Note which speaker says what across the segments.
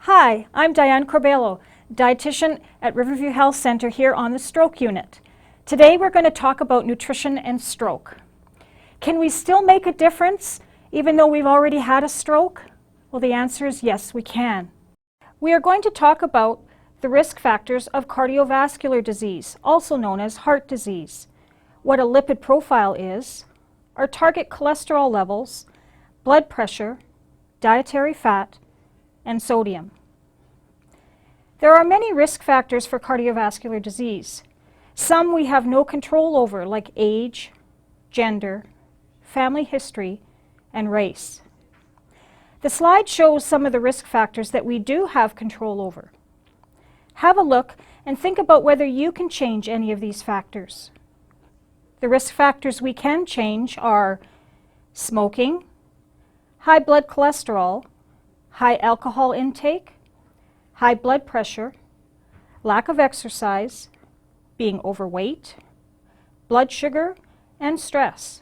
Speaker 1: Hi, I'm Diane Corbello, dietitian at Riverview Health Center here on the stroke unit. Today we're going to talk about nutrition and stroke. Can we still make a difference even though we've already had a stroke? Well, the answer is yes, we can. We are going to talk about the risk factors of cardiovascular disease, also known as heart disease, what a lipid profile is, our target cholesterol levels, blood pressure, dietary fat, and sodium. There are many risk factors for cardiovascular disease. Some we have no control over, like age, gender, family history, and race. The slide shows some of the risk factors that we do have control over. Have a look and think about whether you can change any of these factors. The risk factors we can change are smoking, high blood cholesterol, high alcohol intake, high blood pressure, lack of exercise, being overweight, blood sugar, and stress.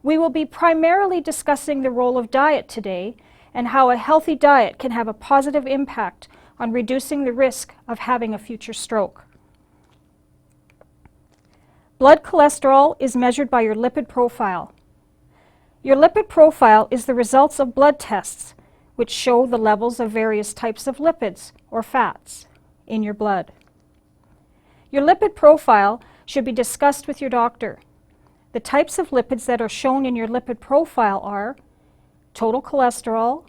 Speaker 1: We will be primarily discussing the role of diet today and how a healthy diet can have a positive impact on reducing the risk of having a future stroke. Blood cholesterol is measured by your lipid profile. Your lipid profile is the results of blood tests which show the levels of various types of lipids or fats in your blood. Your lipid profile should be discussed with your doctor. The types of lipids that are shown in your lipid profile are total cholesterol,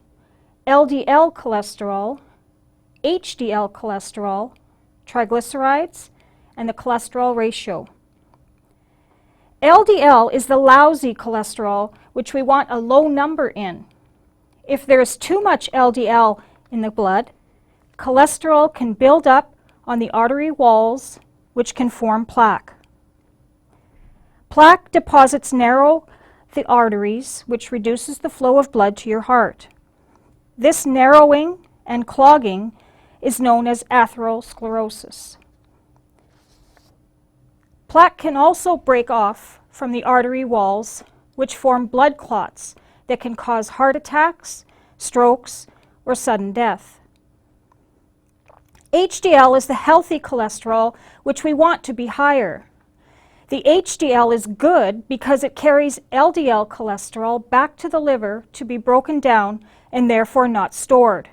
Speaker 1: LDL cholesterol, HDL cholesterol, triglycerides, and the cholesterol ratio. LDL is the lousy cholesterol, which we want a low number in. If there is too much LDL in the blood, cholesterol can build up on the artery walls, which can form plaque. Plaque deposits narrow the arteries, which reduces the flow of blood to your heart. This narrowing and clogging is known as atherosclerosis. Plaque can also break off from the artery walls, which form blood clots that can cause heart attacks, strokes, or sudden death. HDL is the healthy cholesterol, which we want to be higher. The HDL is good because it carries LDL cholesterol back to the liver to be broken down and therefore not stored.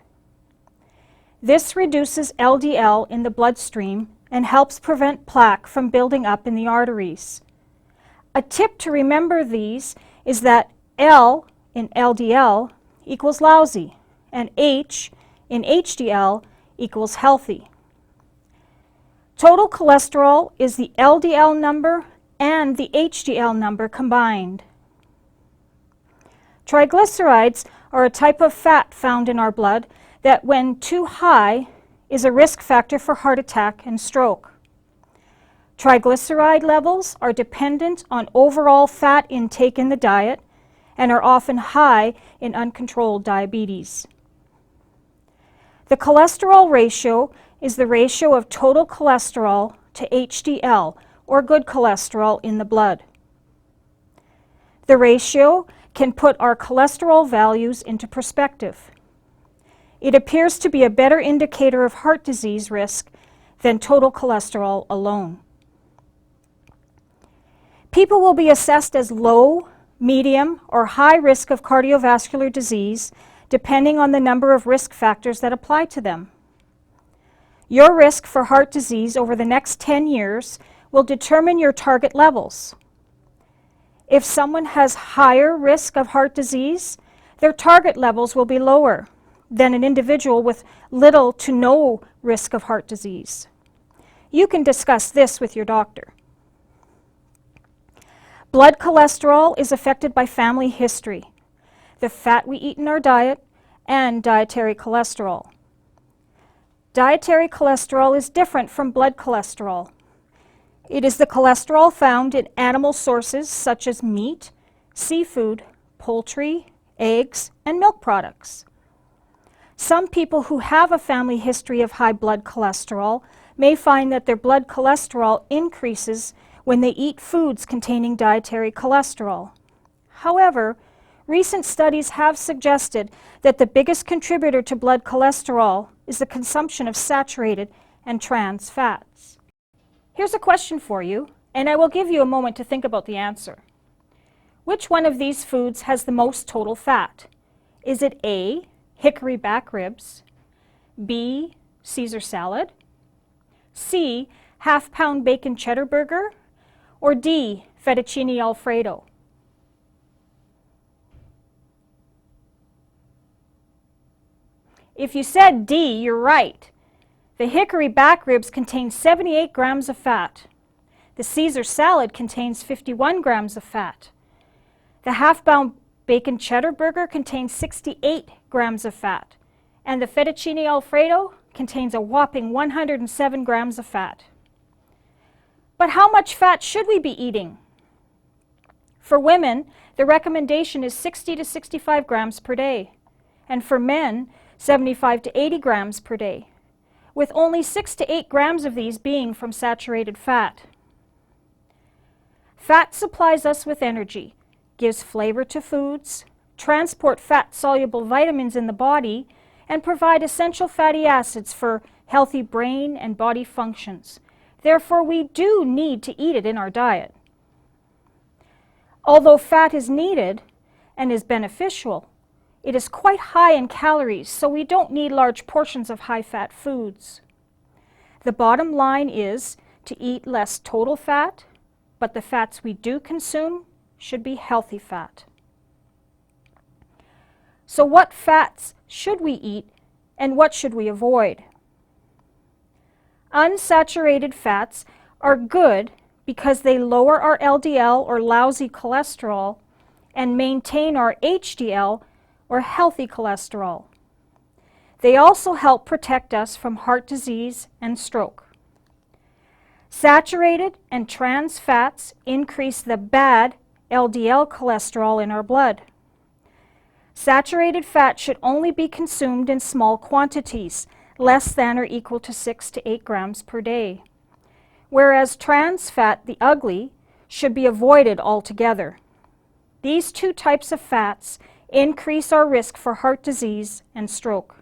Speaker 1: This reduces LDL in the bloodstream and helps prevent plaque from building up in the arteries. A tip to remember these is that L in LDL equals lousy, and H in HDL equals healthy. Total cholesterol is the LDL number and the HDL number combined. Triglycerides are a type of fat found in our blood that, when too high, is a risk factor for heart attack and stroke. Triglyceride levels are dependent on overall fat intake in the diet and are often high in uncontrolled diabetes. The cholesterol ratio is the ratio of total cholesterol to HDL, or good cholesterol, in the blood. The ratio can put our cholesterol values into perspective. It appears to be a better indicator of heart disease risk than total cholesterol alone. People will be assessed as low, medium, or high risk of cardiovascular disease depending on the number of risk factors that apply to them. Your risk for heart disease over the next 10 years will determine your target levels. If someone has higher risk of heart disease, their target levels will be lower than an individual with little to no risk of heart disease. You can discuss this with your doctor. Blood cholesterol is affected by family history, the fat we eat in our diet, and dietary cholesterol. Dietary cholesterol is different from blood cholesterol. It is the cholesterol found in animal sources such as meat, seafood, poultry, eggs, and milk products. Some people who have a family history of high blood cholesterol may find that their blood cholesterol increases when they eat foods containing dietary cholesterol. However, recent studies have suggested that the biggest contributor to blood cholesterol is the consumption of saturated and trans fats. Here's a question for you, and I will give you a moment to think about the answer. Which one of these foods has the most total fat? Is it A, hickory back ribs, B, Caesar salad, C, half-pound bacon cheddar burger, or D, fettuccine alfredo? If you said D, you're right. The hickory back ribs contain 78 grams of fat. The Caesar salad contains 51 grams of fat. The half-pound bacon cheddar burger contains 68 grams of fat. And the fettuccine alfredo contains a whopping 107 grams of fat. But how much fat should we be eating? For women, the recommendation is 60 to 65 grams per day. And for men, 75 to 80 grams per day, with only 6 to 8 grams of these being from saturated fat. Fat supplies us with energy, gives flavor to foods, transport fat-soluble vitamins in the body, and provide essential fatty acids for healthy brain and body functions. Therefore, we do need to eat it in our diet. Although fat is needed and is beneficial, it is quite high in calories, so we don't need large portions of high-fat foods. The bottom line is to eat less total fat, but the fats we do consume should be healthy fat. So what fats should we eat and what should we avoid? Unsaturated fats are good because they lower our LDL or lousy cholesterol and maintain our HDL or healthy cholesterol. They also help protect us from heart disease and stroke. Saturated and trans fats increase the bad LDL cholesterol in our blood. Saturated fat should only be consumed in small quantities, less than or equal to 6 to 8 grams per day, whereas trans fat, the ugly, should be avoided altogether. These two types of fats increase our risk for heart disease and stroke.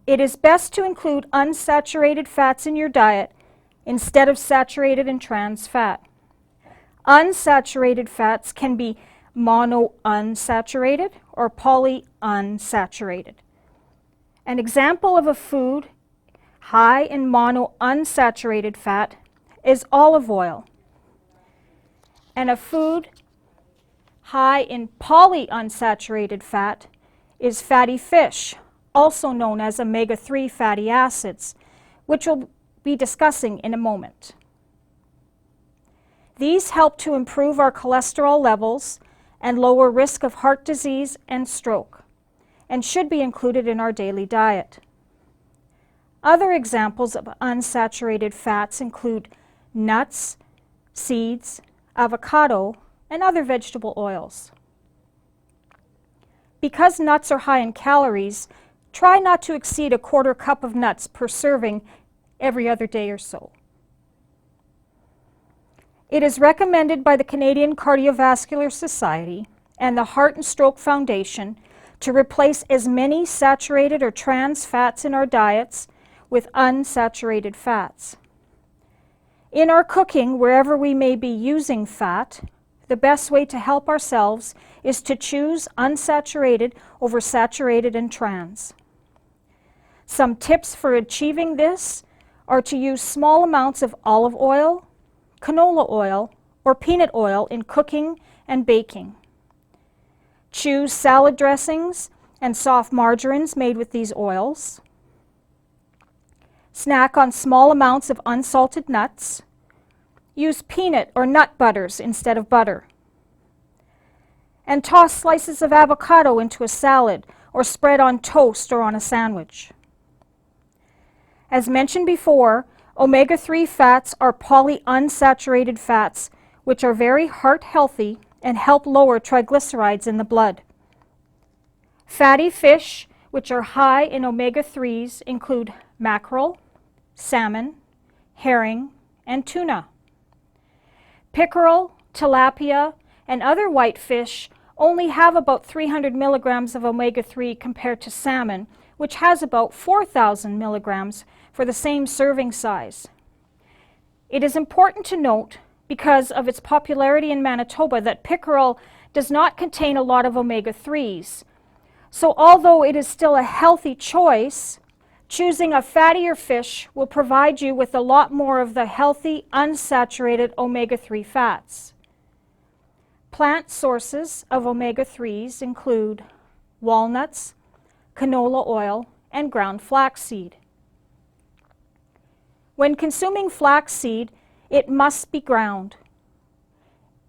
Speaker 1: It is best to include unsaturated fats in your diet instead of saturated and trans fat. Unsaturated fats can be monounsaturated or polyunsaturated. An example of a food high in monounsaturated fat is olive oil, and a food high in polyunsaturated fat is fatty fish, also known as omega-3 fatty acids, which we'll be discussing in a moment. These help to improve our cholesterol levels and lower risk of heart disease and stroke, and should be included in our daily diet. Other examples of unsaturated fats include nuts, seeds, avocado, and other vegetable oils. Because nuts are high in calories, try not to exceed 1/4 cup of nuts per serving every other day or so. It is recommended by the Canadian Cardiovascular Society and the Heart and Stroke Foundation to replace as many saturated or trans fats in our diets with unsaturated fats. In our cooking, wherever we may be using fat, the best way to help ourselves is to choose unsaturated over saturated and trans. Some tips for achieving this are to use small amounts of olive oil, canola oil, or peanut oil in cooking and baking. Choose salad dressings and soft margarines made with these oils. Snack on small amounts of unsalted nuts. Use peanut or nut butters instead of butter. And toss slices of avocado into a salad or spread on toast or on a sandwich. As mentioned before, omega-3 fats are polyunsaturated fats, which are very heart healthy and help lower triglycerides in the blood. Fatty fish, which are high in omega-3s, include mackerel, salmon, herring, and tuna. Pickerel, tilapia, and other white fish only have about 300 milligrams of omega-3 compared to salmon, which has about 4,000 milligrams for the same serving size. It is important to note, because of its popularity in Manitoba, that pickerel does not contain a lot of omega-3s. So although it is still a healthy choice, choosing a fattier fish will provide you with a lot more of the healthy, unsaturated omega-3 fats. Plant sources of omega-3s include walnuts, canola oil, and ground flaxseed. When consuming flaxseed, it must be ground.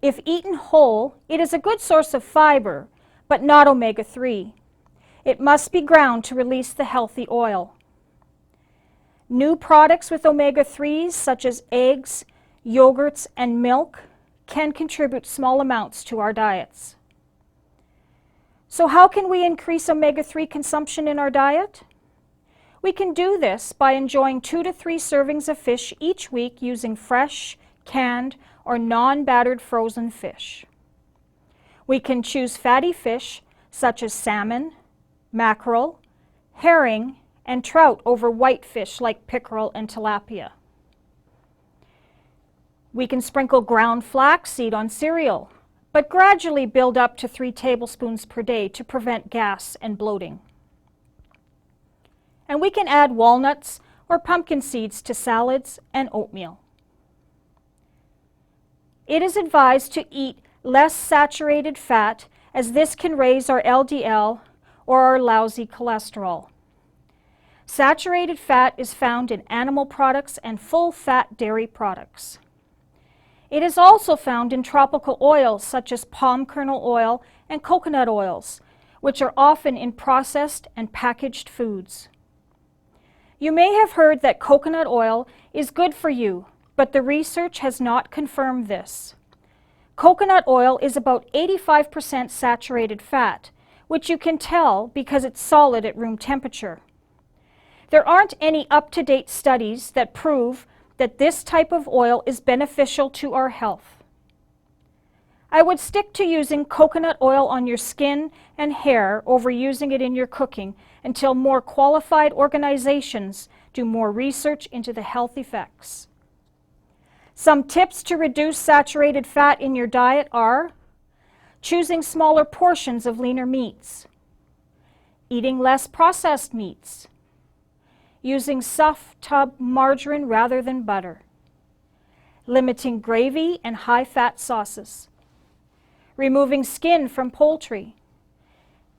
Speaker 1: If eaten whole, it is a good source of fiber, but not omega-3. It must be ground to release the healthy oil. New products with omega-3s, such as eggs, yogurts, and milk, can contribute small amounts to our diets. So how can we increase omega-3 consumption in our diet? We can do this by enjoying 2 to 3 servings of fish each week using fresh, canned, or non-battered frozen fish. We can choose fatty fish such as salmon, mackerel, herring, and trout over white fish like pickerel and tilapia. We can sprinkle ground flaxseed on cereal, but gradually build up to 3 tablespoons per day to prevent gas and bloating. And we can add walnuts or pumpkin seeds to salads and oatmeal. It is advised to eat less saturated fat, as this can raise our LDL or our lousy cholesterol. Saturated fat is found in animal products and full-fat dairy products. It is also found in tropical oils such as palm kernel oil and coconut oils, which are often in processed and packaged foods. You may have heard that coconut oil is good for you, but the research has not confirmed this. Coconut oil is about 85% saturated fat, which you can tell because it's solid at room temperature. There aren't any up-to-date studies that prove that this type of oil is beneficial to our health. I would stick to using coconut oil on your skin and hair over using it in your cooking until more qualified organizations do more research into the health effects. Some tips to reduce saturated fat in your diet are choosing smaller portions of leaner meats, eating less processed meats, using soft tub margarine rather than butter, limiting gravy and high-fat sauces, removing skin from poultry,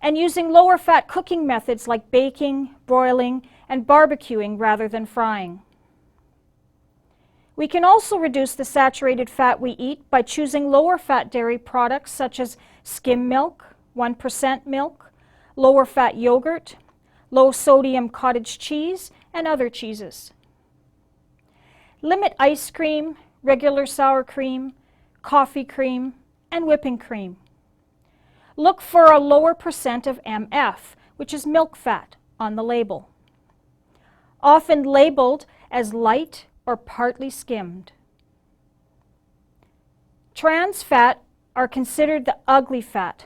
Speaker 1: and using lower-fat cooking methods like baking, broiling, and barbecuing rather than frying. We can also reduce the saturated fat we eat by choosing lower-fat dairy products such as skim milk, 1% milk, lower-fat yogurt, low-sodium cottage cheese, and other cheeses. Limit ice cream, regular sour cream, coffee cream, and whipping cream. Look for a lower percent of MF, which is milk fat, on the label, often labeled as light or partly skimmed. Trans fat are considered the ugly fat,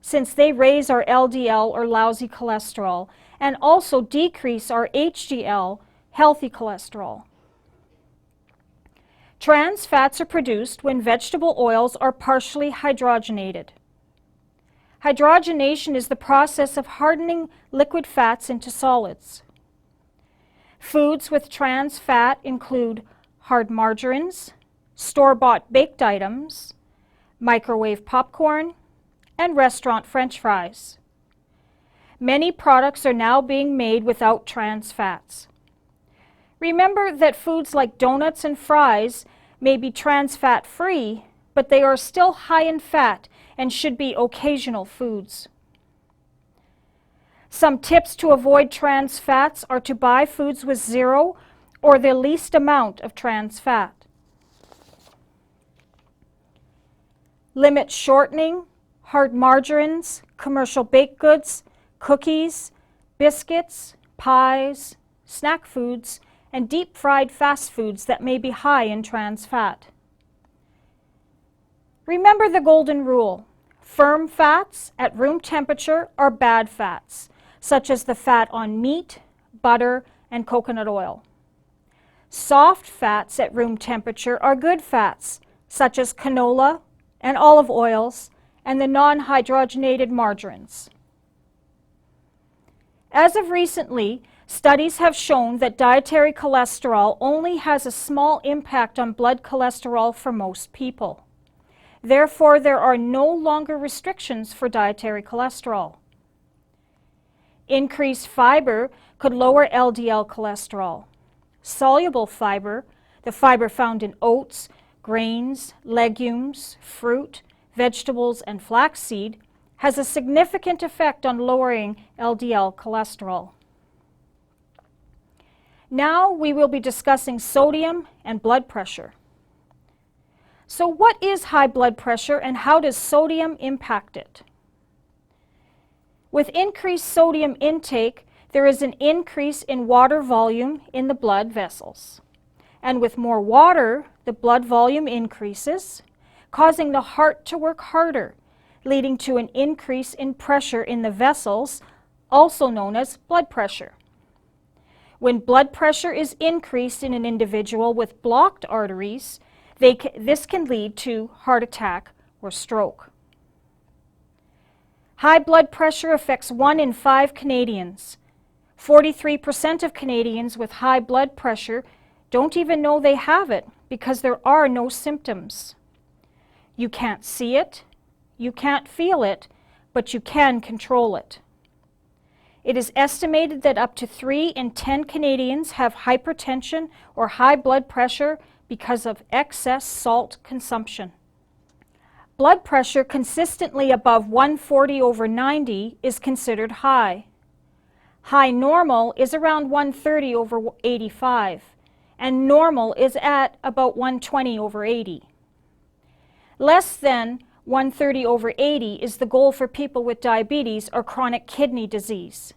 Speaker 1: since they raise our LDL or lousy cholesterol and also decrease our HDL, healthy cholesterol. Trans fats are produced when vegetable oils are partially hydrogenated. Hydrogenation is the process of hardening liquid fats into solids. Foods with trans fat include hard margarines, store-bought baked items, microwave popcorn, and restaurant French fries. Many products are now being made without trans fats. Remember that foods like donuts and fries may be trans fat free, but they are still high in fat and should be occasional foods. Some tips to avoid trans fats are to buy foods with 0 or the least amount of trans fat. Limit shortening, hard margarines, commercial baked goods, cookies, biscuits, pies, snack foods, and deep-fried fast foods that may be high in trans fat. Remember the golden rule. Firm fats at room temperature are bad fats, such as the fat on meat, butter, and coconut oil. Soft fats at room temperature are good fats, such as canola and olive oils and the non-hydrogenated margarines. As of recently, studies have shown that dietary cholesterol only has a small impact on blood cholesterol for most people. Therefore, there are no longer restrictions for dietary cholesterol. Increased fiber could lower LDL cholesterol. Soluble fiber, the fiber found in oats, grains, legumes, fruit, vegetables, and flaxseed, has a significant effect on lowering LDL cholesterol. Now we will be discussing sodium and blood pressure. So what is high blood pressure and how does sodium impact it? With increased sodium intake, there is an increase in water volume in the blood vessels. And with more water, the blood volume increases, causing the heart to work harder, leading to an increase in pressure in the vessels, also known as blood pressure. When blood pressure is increased in an individual with blocked arteries, this can lead to heart attack or stroke. High blood pressure affects 1 in 5 Canadians. 43% of Canadians with high blood pressure don't even know they have it because there are no symptoms. You can't see it, you can't feel it, but you can control it. It is estimated that up to 3 in 10 Canadians have hypertension or high blood pressure because of excess salt consumption. Blood pressure consistently above 140/90 is considered high. High normal is around 130/85, and normal is at about 120/80. Less than 130/80 is the goal for people with diabetes or chronic kidney disease.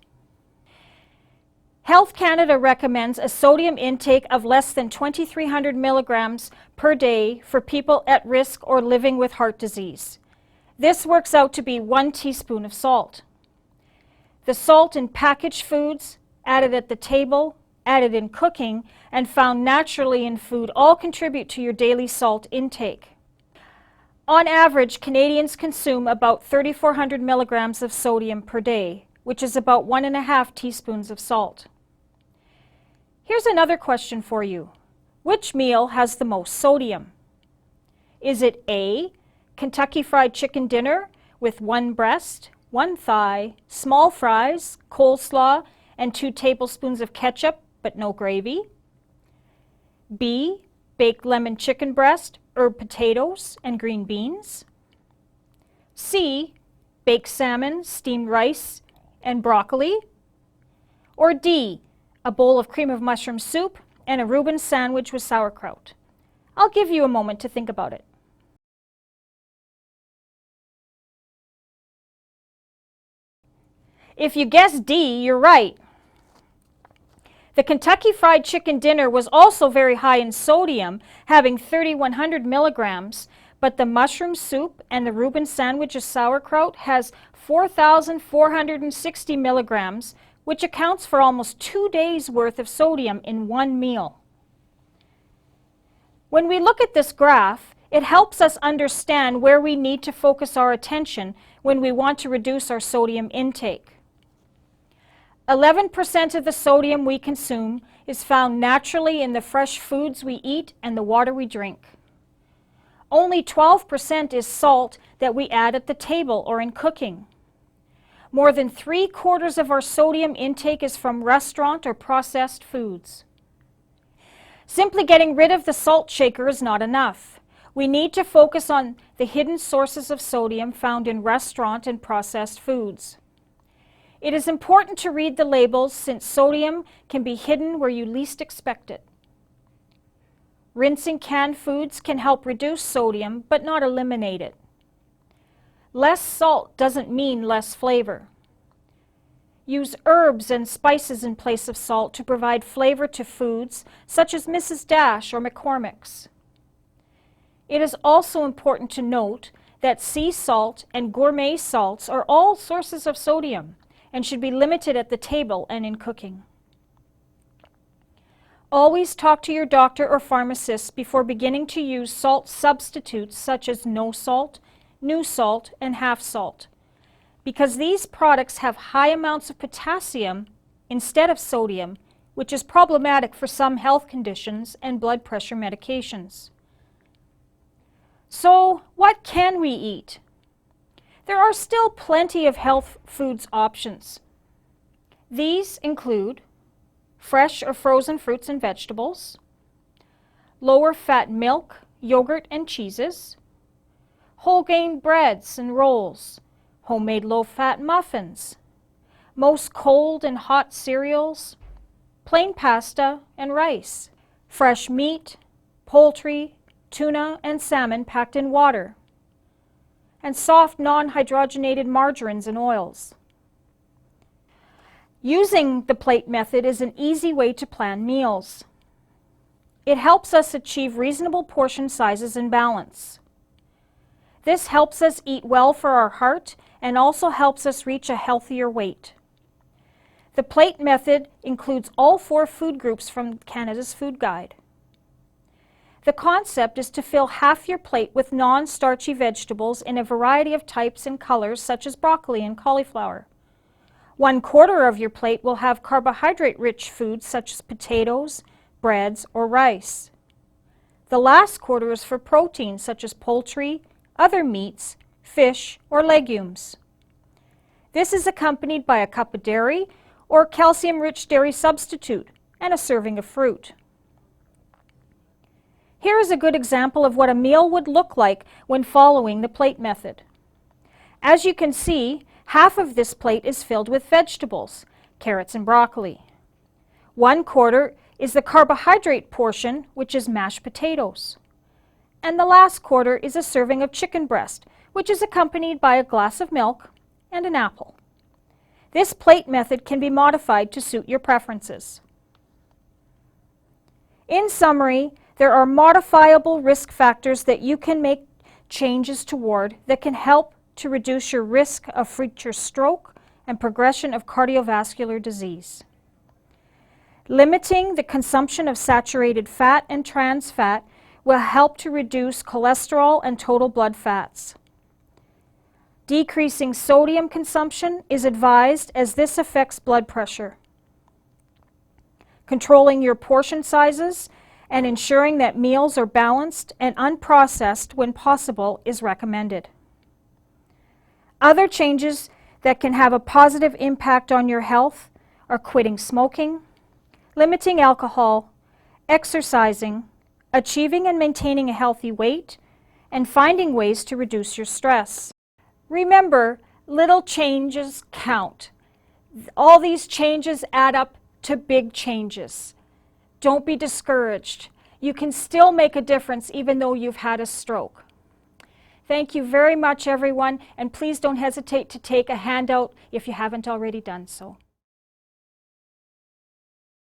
Speaker 1: Health Canada recommends a sodium intake of less than 2,300 milligrams per day for people at risk or living with heart disease. This works out to be 1 teaspoon of salt. The salt in packaged foods, added at the table, added in cooking, and found naturally in food all contribute to your daily salt intake. On average, Canadians consume about 3,400 milligrams of sodium per day, which is about 1.5 teaspoons of salt. Here's another question for you. Which meal has the most sodium? Is it A, Kentucky Fried Chicken dinner with 1 breast, 1 thigh, small fries, coleslaw, and 2 tablespoons of ketchup, but no gravy? B, baked lemon chicken breast, herb potatoes, and green beans? C, baked salmon, steamed rice, and broccoli? Or D, a bowl of cream of mushroom soup and a Reuben sandwich with sauerkraut? I'll give you a moment to think about it. If you guessed D, you're right. The Kentucky Fried Chicken dinner was also very high in sodium, having 3,100 milligrams, but the mushroom soup and the Reuben sandwich of sauerkraut has 4,460 milligrams, which accounts for almost 2 days' worth of sodium in one meal. When we look at this graph, it helps us understand where we need to focus our attention when we want to reduce our sodium intake. 11% of the sodium we consume is found naturally in the fresh foods we eat and the water we drink. Only 12% is salt that we add at the table or in cooking. More than 3/4 of our sodium intake is from restaurant or processed foods. Simply getting rid of the salt shaker is not enough. We need to focus on the hidden sources of sodium found in restaurant and processed foods. It is important to read the labels since sodium can be hidden where you least expect it. Rinsing canned foods can help reduce sodium but not eliminate it. Less salt doesn't mean less flavor. Use herbs and spices in place of salt to provide flavor to foods such as Mrs. Dash or McCormick's. It is also important to note that sea salt and gourmet salts are all sources of sodium and should be limited at the table and in cooking. Always talk to your doctor or pharmacist before beginning to use salt substitutes such as no salt, new salt, and half salt, because these products have high amounts of potassium instead of sodium, which is problematic for some health conditions and blood pressure medications. So, what can we eat? There are still plenty of health foods options. These include fresh or frozen fruits and vegetables, lower fat milk, yogurt and cheeses, whole grain breads and rolls, homemade low-fat muffins, most cold and hot cereals, plain pasta and rice, fresh meat, poultry, tuna and salmon packed in water, and soft non-hydrogenated margarines and oils. Using the plate method is an easy way to plan meals. It helps us achieve reasonable portion sizes and balance. This helps us eat well for our heart and also helps us reach a healthier weight. The plate method includes all 4 food groups from Canada's Food Guide. The concept is to fill half your plate with non-starchy vegetables in a variety of types and colors such as broccoli and cauliflower. 1/4 of your plate will have carbohydrate-rich foods such as potatoes, breads, or rice. The last 1/4 is for protein such as poultry, other meats, fish, or legumes. This is accompanied by a cup of dairy or calcium-rich dairy substitute and a serving of fruit. Here is a good example of what a meal would look like when following the plate method. As you can see, half of this plate is filled with vegetables, carrots and broccoli. 1/4 is the carbohydrate portion, which is mashed potatoes. And the last 1/4 is a serving of chicken breast, which is accompanied by a glass of milk and an apple. This plate method can be modified to suit your preferences. In summary, there are modifiable risk factors that you can make changes toward that can help to reduce your risk of future stroke and progression of cardiovascular disease. Limiting the consumption of saturated fat and trans fat will help to reduce cholesterol and total blood fats. Decreasing sodium consumption is advised as this affects blood pressure. Controlling your portion sizes and ensuring that meals are balanced and unprocessed when possible is recommended. Other changes that can have a positive impact on your health are quitting smoking, limiting alcohol, exercising, achieving and maintaining a healthy weight, and finding ways to reduce your stress. Remember, little changes count. All these changes add up to big changes. Don't be discouraged. You can still make a difference even though you've had a stroke. Thank you very much, everyone, and please don't hesitate to take a handout if you haven't already done so.